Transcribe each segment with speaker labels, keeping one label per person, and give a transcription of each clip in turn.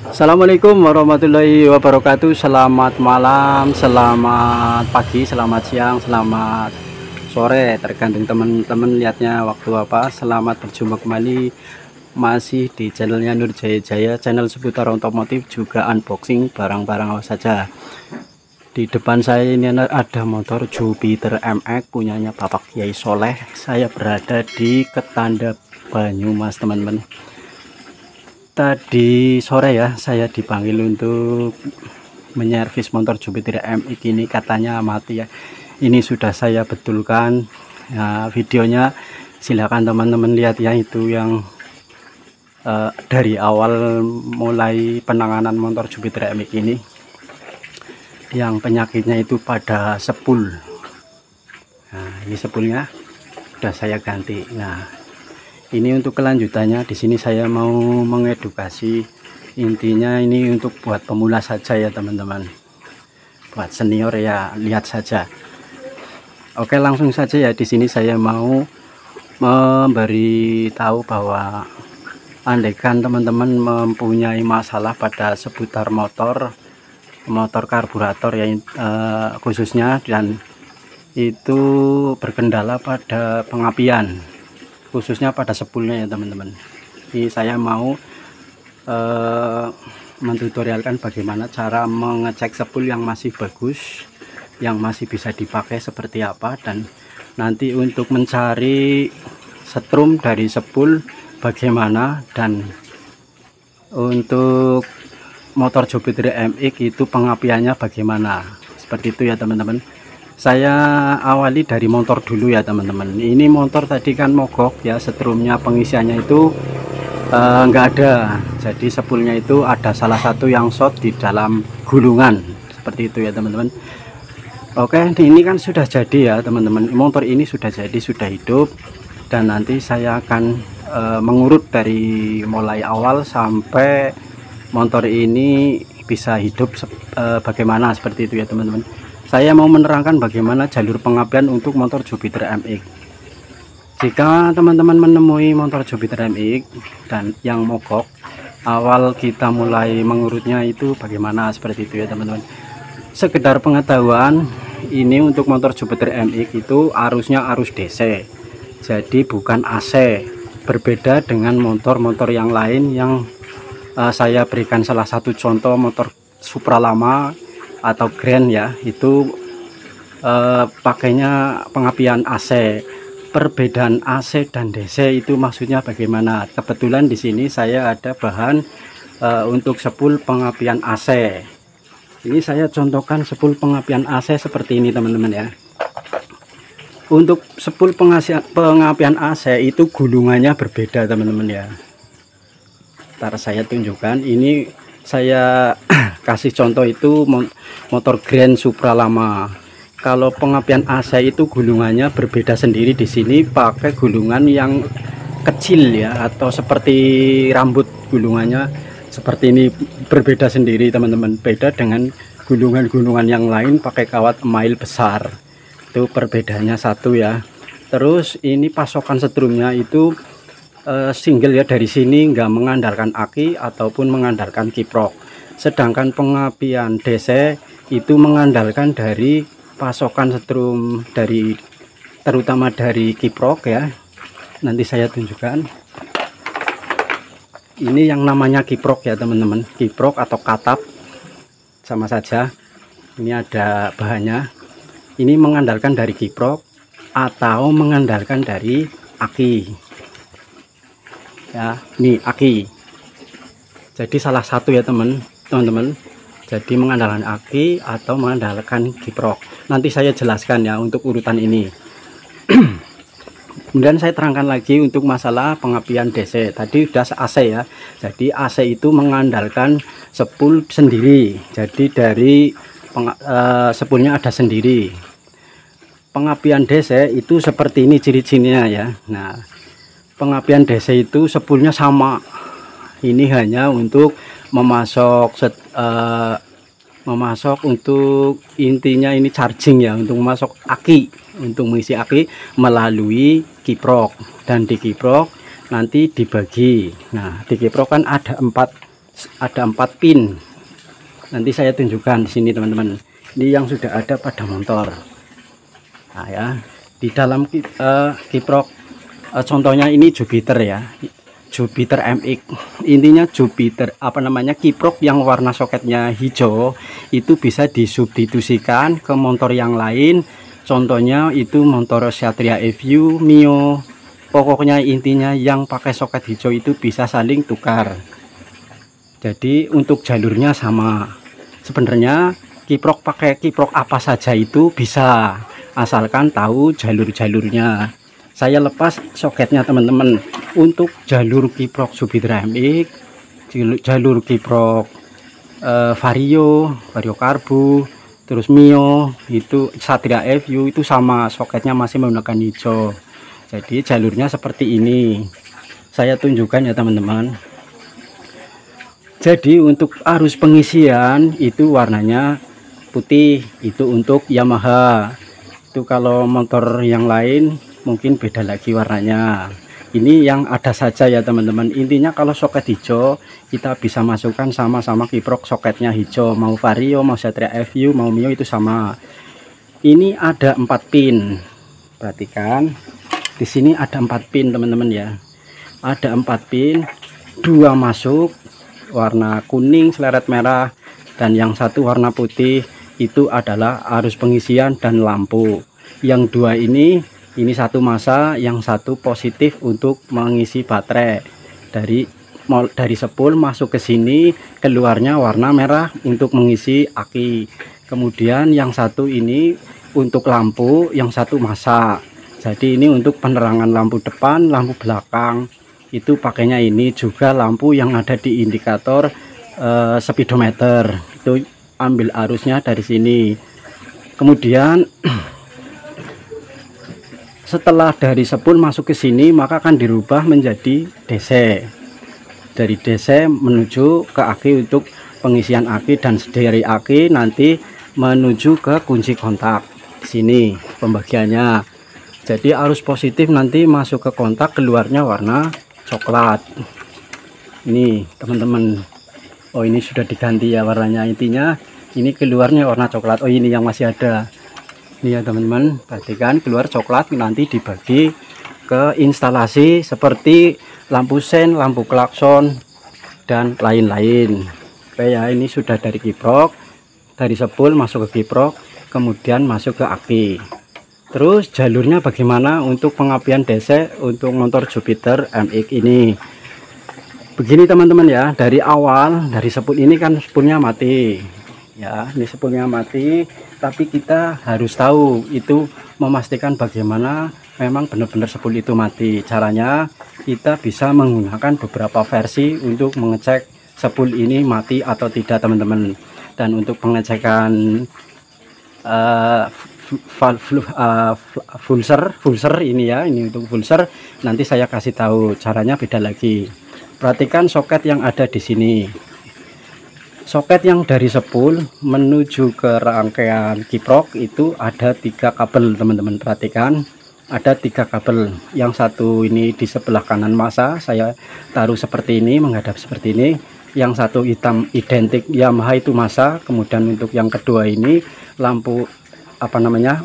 Speaker 1: Assalamualaikum warahmatullahi wabarakatuh. Selamat malam, selamat pagi, selamat siang, selamat sore, tergantung teman-teman lihatnya waktu apa. Selamat berjumpa kembali masih di channelnya Nur Jaya Jaya, channel seputar otomotif, juga unboxing barang-barang apa saja. Di depan saya ini ada motor Jupiter MX punyanya Bapak Kiai Soleh. Saya berada di Ketanda Banyumas, teman-teman. Tadi sore ya saya dipanggil untuk menyervis motor Jupiter MX ini, katanya mati ya. Ini sudah saya betulkan ya, videonya silakan teman-teman lihat ya, itu yang dari awal mulai penanganan motor Jupiter MX ini, yang penyakitnya itu pada sepul. Nah, ini sepulnya sudah saya ganti. Nah, ini untuk kelanjutannya. Di sini saya mau mengedukasi, intinya ini untuk buat pemula saja ya teman-teman. Buat senior ya lihat saja. Oke, langsung saja ya. Di sini saya mau memberi tahu bahwa andaikan teman-teman mempunyai masalah pada seputar motor karburator ya, khususnya, dan itu berkendala pada pengapian, khususnya pada sepulnya ya teman-teman. Ini saya mau mentutorialkan bagaimana cara mengecek sepul yang masih bagus, yang masih bisa dipakai seperti apa, dan nanti untuk mencari setrum dari sepul bagaimana, dan untuk motor Jupiter MX itu pengapiannya bagaimana, seperti itu ya teman-teman. Saya awali dari motor dulu ya teman-teman. Ini motor tadi kan mogok ya, setrumnya pengisiannya itu nggak ada, jadi sepulnya itu ada salah satu yang short di dalam gulungan, seperti itu ya teman-teman. Oke, ini kan sudah jadi ya teman-teman, motor ini sudah jadi, sudah hidup, dan nanti saya akan mengurut dari mulai awal sampai motor ini bisa hidup bagaimana, seperti itu ya teman-teman. Saya mau menerangkan bagaimana jalur pengapian untuk motor Jupiter MX. Jika teman-teman menemui motor Jupiter MX dan yang mogok, awal kita mulai mengurutnya itu bagaimana, seperti itu ya teman-teman. Sekedar pengetahuan, ini untuk motor Jupiter MX itu arusnya arus DC, jadi bukan AC. Berbeda dengan motor-motor yang lain yang saya berikan salah satu contoh, motor Supra lama atau Grand ya, itu pakainya pengapian AC. Perbedaan AC dan DC itu maksudnya bagaimana? Kebetulan di sini saya ada bahan untuk sepul pengapian AC. Ini saya contohkan sepul pengapian AC seperti ini teman-teman ya. Untuk sepul pengapian AC itu gulungannya berbeda teman-teman ya. Ntar saya tunjukkan. Ini saya kasih contoh itu motor Grand Supra lama. Kalau pengapian AC itu gulungannya berbeda sendiri. Di sini pakai gulungan yang kecil ya, atau seperti rambut, gulungannya seperti ini, berbeda sendiri teman-teman. Beda dengan gulungan-gulungan yang lain pakai kawat email besar. Itu perbedaannya satu ya. Terus ini pasokan setrumnya itu single ya, dari sini nggak mengandalkan aki ataupun mengandalkan kiprok. Sedangkan pengapian DC itu mengandalkan dari pasokan setrum, dari terutama dari kiprok ya. Nanti saya tunjukkan. Ini yang namanya kiprok ya teman-teman, kiprok atau katap sama saja. Ini ada bahannya. Ini mengandalkan dari kiprok atau mengandalkan dari aki ya. Ini aki, jadi salah satu ya teman-teman. Jadi mengandalkan aki atau mengandalkan kiprok. Nanti saya jelaskan ya untuk urutan ini. Kemudian saya terangkan lagi untuk masalah pengapian DC. Tadi sudah AC ya. Jadi AC itu mengandalkan sepul sendiri. Jadi dari sepulnya ada sendiri. Pengapian DC itu seperti ini ciri-cirinya ya. Nah, pengapian DC itu sepulnya sama. Ini hanya untuk memasok untuk intinya ini charging ya, untuk memasok aki, untuk mengisi aki melalui kiprok, dan di kiprok nanti dibagi. Nah, di kiprok kan ada 4 ada 4 pin. Nanti saya tunjukkan di sini teman-teman. Ini yang sudah ada pada motor. Nah ya, di dalam kiprok contohnya ini Jupiter ya, Jupiter MX. Intinya Jupiter kiprok yang warna soketnya hijau itu bisa disubstitusikan ke motor yang lain. Contohnya itu motor Satria Evu, Mio. Pokoknya intinya yang pakai soket hijau itu bisa saling tukar. Jadi untuk jalurnya sama. Sebenarnya kiprok pakai kiprok apa saja itu bisa, asalkan tahu jalur-jalurnya. Saya lepas soketnya teman-teman. Untuk jalur kiprok Jupiter MX, jalur kiprok Vario Karbu, terus Mio, itu Satria Evu itu sama, soketnya masih menggunakan hijau. Jadi jalurnya seperti ini. Saya tunjukkan ya teman-teman. Jadi untuk arus pengisian itu warnanya putih, itu untuk Yamaha. Itu kalau motor yang lain mungkin beda lagi warnanya. Ini yang ada saja ya teman-teman. Intinya kalau soket hijau kita bisa masukkan sama-sama kiprok soketnya hijau, mau Vario, mau Satria Evu, mau Mio itu sama. Ini ada 4 pin. Perhatikan di sini ada 4 pin teman-teman ya. Ada 4 pin, 2 masuk warna kuning seleret merah, dan yang satu warna putih. Itu adalah arus pengisian dan lampu. Yang 2 ini satu masa, yang satu positif untuk mengisi baterai. Dari sepul masuk ke sini, keluarnya warna merah untuk mengisi aki. Kemudian yang satu ini untuk lampu, yang satu masa. Jadi ini untuk penerangan lampu depan, lampu belakang. Itu pakainya ini juga lampu yang ada di indikator speedometer. Itu ambil arusnya dari sini. Kemudian setelah dari sepul masuk ke sini, maka akan dirubah menjadi DC. Dari DC menuju ke aki untuk pengisian aki, dan dari aki nanti menuju ke kunci kontak. Sini pembagiannya. Jadi arus positif nanti masuk ke kontak, keluarnya warna coklat. Ini teman-teman, oh ini sudah diganti ya warnanya. Intinya ini keluarnya warna coklat. Oh ini yang masih ada ini ya teman-teman, perhatikan keluar coklat. Nanti dibagi ke instalasi seperti lampu sen, lampu klakson, dan lain-lain. Oke ya, ini sudah dari kiprok, dari sepul masuk ke kiprok, kemudian masuk ke aki. Terus jalurnya bagaimana untuk pengapian DC untuk motor Jupiter MX ini? Begini teman-teman ya, dari awal dari sepul ini kan sepulnya mati ya, ini sepulnya mati, tapi kita harus tahu itu, memastikan bagaimana memang benar-benar sepul itu mati. Caranya kita bisa menggunakan beberapa versi untuk mengecek sepul ini mati atau tidak teman-teman. Dan untuk pengecekan Vulser ini ya, ini untuk Vulser nanti saya kasih tahu caranya, beda lagi. Perhatikan soket yang ada di sini. Soket yang dari sepul menuju ke rangkaian kiprok itu ada 3 kabel teman-teman. Perhatikan ada 3 kabel. Yang satu ini di sebelah kanan masa, saya taruh seperti ini, menghadap seperti ini. Yang satu hitam identik Yamaha itu masa. Kemudian untuk yang kedua ini lampu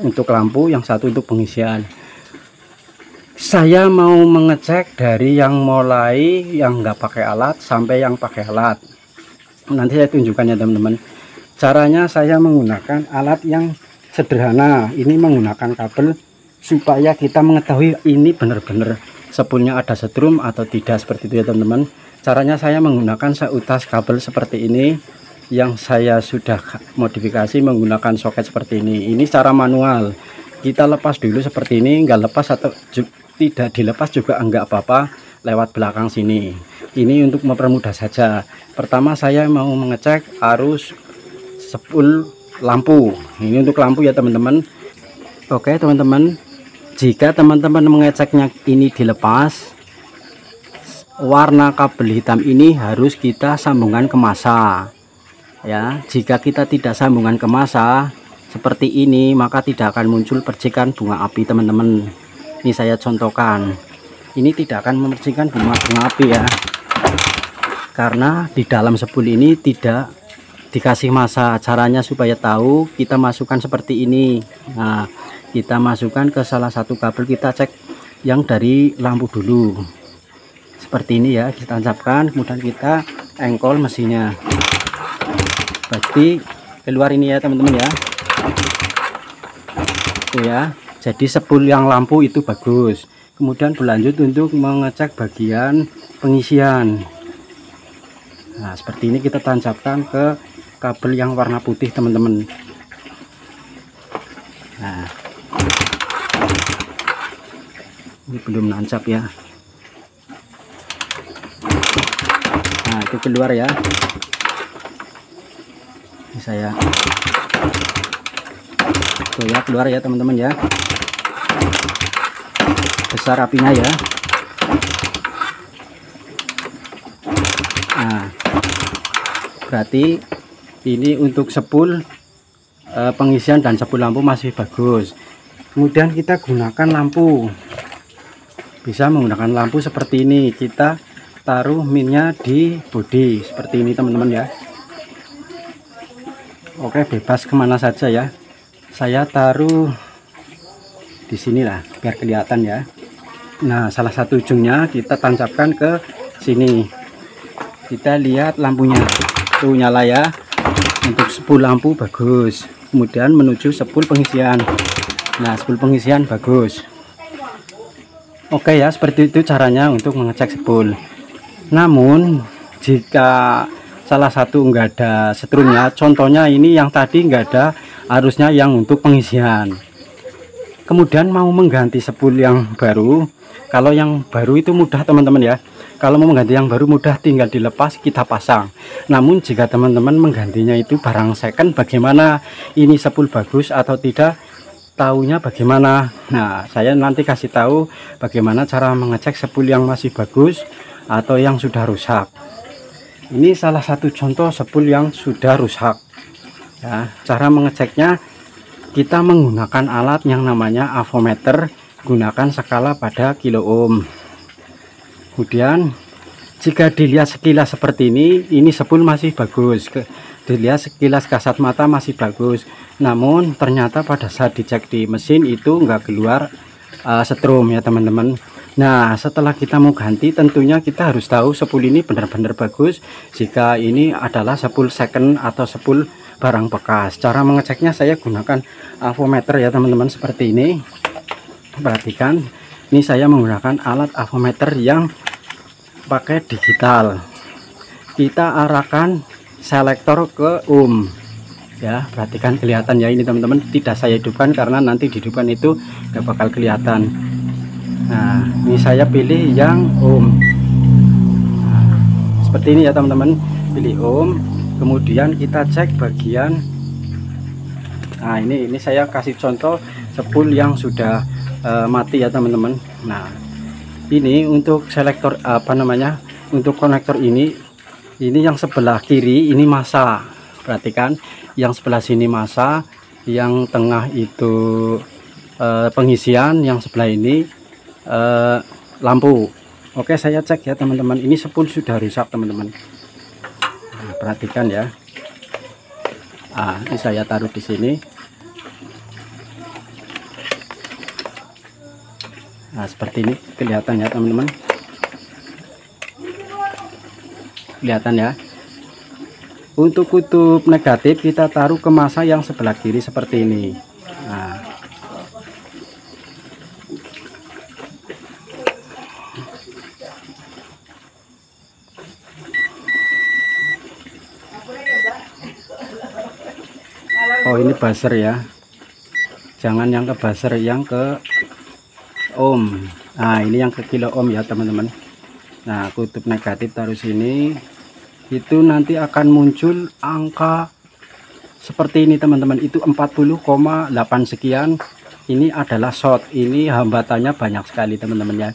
Speaker 1: untuk lampu, yang satu untuk pengisian. Saya mau mengecek dari yang mulai yang nggak pakai alat sampai yang pakai alat. Nanti saya tunjukkan ya teman-teman. Caranya saya menggunakan alat yang sederhana. Ini menggunakan kabel supaya kita mengetahui ini benar-benar sepulnya ada setrum atau tidak, seperti itu ya teman-teman. Caranya saya menggunakan seutas kabel seperti ini, yang saya sudah modifikasi menggunakan soket seperti ini. Ini secara manual, kita lepas dulu seperti ini, nggak lepas atau tidak dilepas juga enggak apa-apa, lewat belakang sini. Ini untuk mempermudah saja. Pertama saya mau mengecek arus sepul lampu. Ini untuk lampu ya teman-teman. Oke teman-teman, jika teman-teman mengeceknya ini dilepas, warna kabel hitam ini harus kita sambungkan ke masa ya. Jika kita tidak sambungan ke masa seperti ini, maka tidak akan muncul percikan bunga api teman-teman. Ini saya contohkan, ini tidak akan memercikan bunga api ya. karena di dalam spool ini tidak dikasih masa. Caranya supaya tahu, kita masukkan seperti ini. Nah, kita masukkan ke salah satu kabel, kita cek yang dari lampu dulu seperti ini ya, kita tancapkan, kemudian kita engkol mesinnya. Berarti keluar ini ya teman-teman ya. Itu ya, jadi spool yang lampu itu bagus. Kemudian berlanjut untuk mengecek bagian pengisian. Nah, seperti ini kita tancapkan ke kabel yang warna putih teman-teman. Nah, ini belum nancap ya. Nah, itu keluar ya. Ini saya tuh ya, keluar ya teman-teman ya. Besar apinya ya. Nah, berarti ini untuk spool pengisian dan spool lampu masih bagus. Kemudian kita gunakan lampu, bisa menggunakan lampu seperti ini. Kita taruh minnya di bodi seperti ini teman-teman ya. Oke, bebas kemana saja ya. Saya taruh di sinilah biar kelihatan ya. Nah, salah satu ujungnya kita tancapkan ke sini. Kita lihat lampunya tuh nyala ya. Untuk spool lampu bagus. Kemudian menuju spool pengisian. Nah, spool pengisian bagus. Oke ya, seperti itu caranya untuk mengecek spool. Namun jika salah satu enggak ada setrumnya, contohnya ini yang tadi enggak ada arusnya yang untuk pengisian, kemudian mau mengganti spool yang baru. Kalau yang baru itu mudah teman-teman ya. Kalau mau mengganti yang baru mudah, tinggal dilepas kita pasang. Namun jika teman-teman menggantinya itu barang second, bagaimana ini spool bagus atau tidak, tahunya bagaimana? Nah, saya nanti kasih tahu bagaimana cara mengecek spool yang masih bagus atau yang sudah rusak. Ini salah satu contoh spool yang sudah rusak ya. Cara mengeceknya, kita menggunakan alat yang namanya avometer, gunakan skala pada kilo ohm. Kemudian jika dilihat sekilas seperti ini spool masih bagus, dilihat sekilas kasat mata masih bagus. Namun ternyata pada saat dicek di mesin itu enggak keluar setrum ya teman-teman. Nah, setelah kita mau ganti, tentunya kita harus tahu spool ini benar-benar bagus jika ini adalah spool second atau spool barang bekas. Cara mengeceknya saya gunakan avometer ya teman-teman, seperti ini. Perhatikan, ini saya menggunakan alat avometer yang pakai digital. Kita arahkan selektor ke ohm ya. Perhatikan, kelihatan ya ini teman-teman. Tidak saya hidupkan karena nanti dihidupkan itu nggak bakal kelihatan. Nah, ini saya pilih yang ohm. Nah, seperti ini ya teman-teman, pilih ohm. Kemudian kita cek bagian. Nah, ini saya kasih contoh spool yang sudah mati ya teman-teman. Nah, ini untuk selektor untuk konektor ini yang sebelah kiri ini masa. Perhatikan, yang sebelah sini masa, yang tengah itu pengisian, yang sebelah ini lampu. Oke, saya cek ya teman-teman, ini spool sudah rusak teman-teman. Nah, perhatikan ya. Ini saya taruh di sini. Nah, seperti ini kelihatan ya teman-teman. Kelihatan ya. Untuk kutub negatif kita taruh ke masa yang sebelah kiri seperti ini. Nah, oh, ini buzzer ya. Jangan yang ke buzzer, yang ke ohm. Nah, ini yang ke kilo ohm ya teman-teman. Nah, kutub negatif taruh sini, itu nanti akan muncul angka seperti ini teman-teman. Itu 40,8 sekian. Ini adalah short. Ini hambatannya banyak sekali teman-teman ya.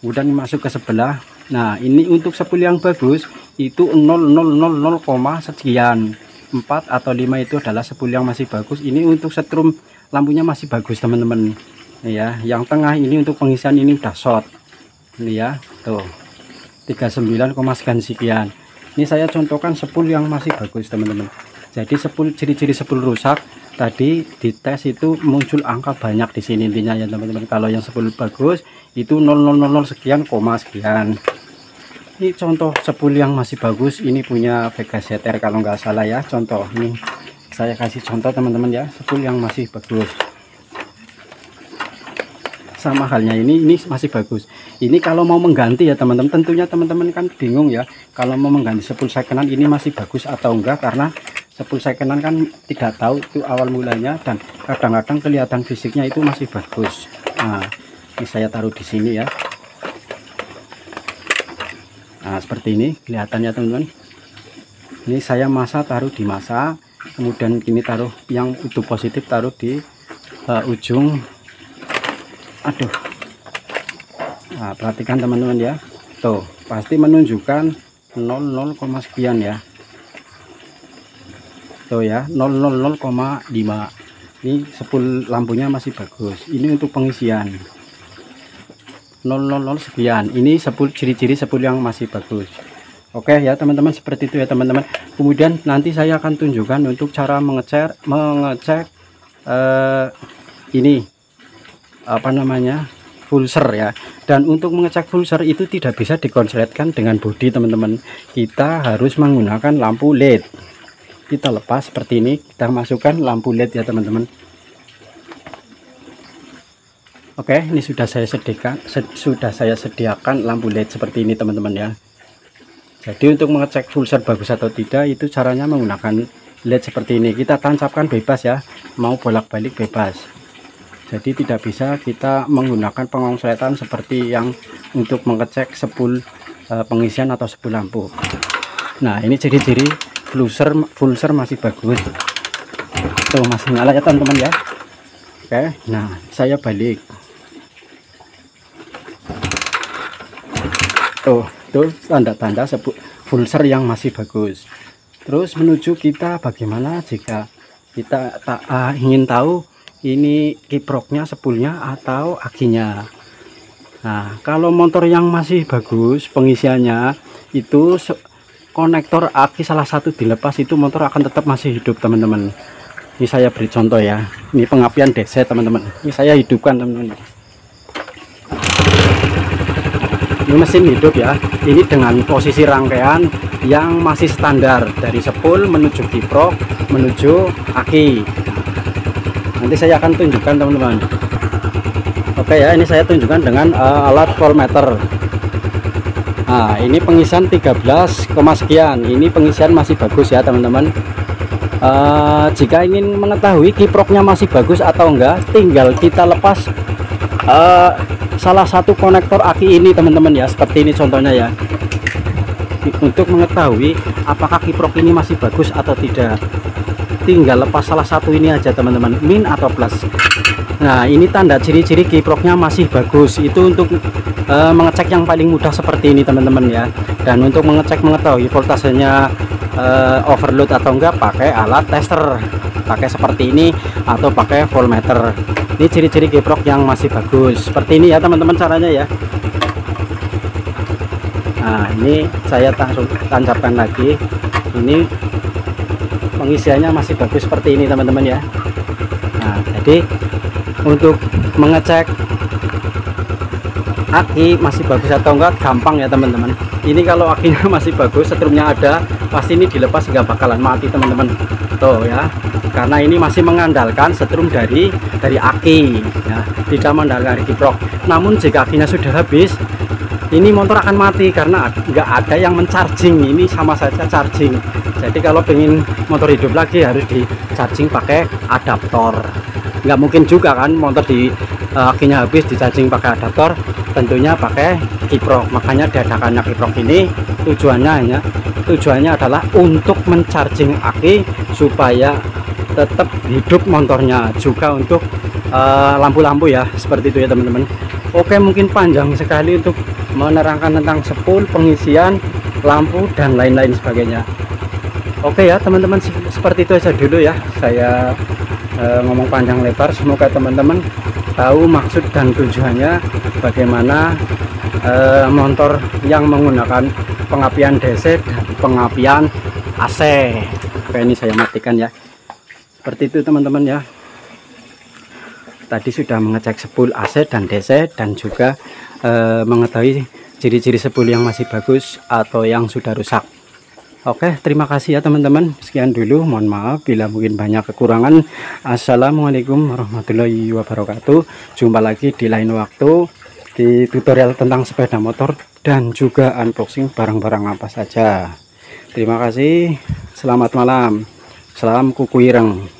Speaker 1: Kemudian masuk ke sebelah. Nah, ini untuk spool yang bagus itu 0,000, sekian. 4 atau 5 itu adalah spool yang masih bagus. Ini untuk setrum lampunya masih bagus teman-teman ya. Yang tengah ini untuk pengisian ini udah short. Ini ya, tuh 39, sekian. Ini saya contohkan spool yang masih bagus teman-teman. Jadi spool, ciri-ciri spool rusak tadi di tes itu muncul angka banyak di sini intinya ya teman-teman. Kalau yang spool bagus itu 0000 sekian koma sekian. Ini contoh spool yang masih bagus, ini punya Vega ZR kalau nggak salah ya. Contoh ini saya kasih contoh teman-teman ya, spool yang masih bagus. Sama halnya ini masih bagus. Ini kalau mau mengganti ya teman-teman, tentunya teman-teman kan bingung ya kalau mau mengganti spool secondan ini masih bagus atau enggak, karena spool secondan kan tidak tahu itu awal mulanya dan kadang-kadang kelihatan fisiknya itu masih bagus. Nah, ini saya taruh di sini ya. Nah, seperti ini kelihatannya teman-teman. Ini saya masa taruh di masa, kemudian kini taruh yang utuh positif taruh di ujung. Aduh, nah perhatikan teman-teman ya, tuh pasti menunjukkan 00, sekian ya, tuh ya 000,5. Ini spool lampunya masih bagus, ini untuk pengisian 000 sekian. Ini spool, ciri-ciri spool yang masih bagus. Oke ya teman-teman, seperti itu ya teman-teman. Kemudian nanti saya akan tunjukkan untuk cara mengecek ini apa namanya, pulser ya. Dan untuk mengecek pulser itu tidak bisa dikonsletkan dengan bodi teman-teman, kita harus menggunakan lampu LED. Kita lepas seperti ini, kita masukkan lampu LED ya teman-teman. Oke, ini sudah saya sediakan lampu LED seperti ini teman-teman ya. Jadi untuk mengecek pulser bagus atau tidak itu caranya menggunakan LED seperti ini. Kita tancapkan bebas ya, mau bolak-balik bebas. Jadi tidak bisa kita menggunakan pengonsletan seperti yang untuk mengecek spool pengisian atau spool lampu. Nah, ini ciri-ciri pulser masih bagus. Tuh masih nyala ya teman-teman ya. Oke, nah saya balik. Tuh tanda-tanda pulser yang masih bagus. Terus menuju kita bagaimana jika kita ingin tahu ini kiproknya, spoolnya atau akinya. Nah, kalau motor yang masih bagus pengisiannya itu konektor aki salah satu dilepas itu motor akan tetap masih hidup teman-teman. Ini saya beri contoh ya, ini pengapian DC teman-teman, ini saya hidupkan teman-teman. Ini mesin hidup ya, ini dengan posisi rangkaian yang masih standar dari spool menuju kiprok menuju aki. Nanti saya akan tunjukkan teman-teman. Oke ya, ini saya tunjukkan dengan alat voltmeter. Nah, ini pengisian 13, sekian. Ini pengisian masih bagus ya teman-teman. Jika ingin mengetahui kiproknya masih bagus atau enggak, tinggal kita lepas salah satu konektor aki ini teman-teman ya, seperti ini contohnya ya. Untuk mengetahui apakah kiprok ini masih bagus atau tidak, tinggal lepas salah satu ini aja teman-teman, min atau plus. Nah, ini tanda ciri-ciri kiproknya masih bagus. Itu untuk mengecek yang paling mudah seperti ini teman-teman ya. Dan untuk mengetahui voltasenya overload atau enggak, pakai alat tester, pakai seperti ini atau pakai voltmeter. Ini ciri-ciri kiprok yang masih bagus seperti ini ya teman-teman caranya ya. Nah, ini saya tancapkan lagi. Ini pengisiannya masih bagus seperti ini teman-teman ya. Nah, jadi untuk mengecek aki masih bagus atau enggak gampang ya teman-teman. Ini kalau akinya masih bagus, setrumnya ada, pasti ini dilepas nggak bakalan mati teman-teman. Tuh ya, karena ini masih mengandalkan setrum dari aki ya, tidak mengandalkan kiprok. Namun jika akinya sudah habis, ini motor akan mati karena nggak ada yang mencharging. Ini sama saja charging. Jadi kalau pengen motor hidup lagi harus di charging pakai adaptor. Nggak mungkin juga kan motor di akinya habis di charging pakai adaptor, tentunya pakai kiprok. Makanya diadakannya kiprok ini tujuannya adalah untuk mencharging aki supaya tetap hidup motornya, juga untuk lampu-lampu ya, seperti itu ya teman-teman. Oke, mungkin panjang sekali untuk menerangkan tentang spool, pengisian, lampu dan lain-lain sebagainya. Oke ya teman-teman, seperti itu aja dulu ya, saya ngomong panjang lebar. Semoga teman-teman tahu maksud dan tujuannya bagaimana motor yang menggunakan pengapian DC dan pengapian AC. Oke, ini saya matikan ya. Seperti itu teman-teman ya. Tadi sudah mengecek spool AC dan DC dan juga mengetahui ciri-ciri spool yang masih bagus atau yang sudah rusak. Oke, terima kasih ya teman-teman. Sekian dulu, mohon maaf bila mungkin banyak kekurangan. Assalamualaikum warahmatullahi wabarakatuh. Jumpa lagi di lain waktu di tutorial tentang sepeda motor dan juga unboxing barang-barang apa saja. Terima kasih, selamat malam, salam kuku ireng.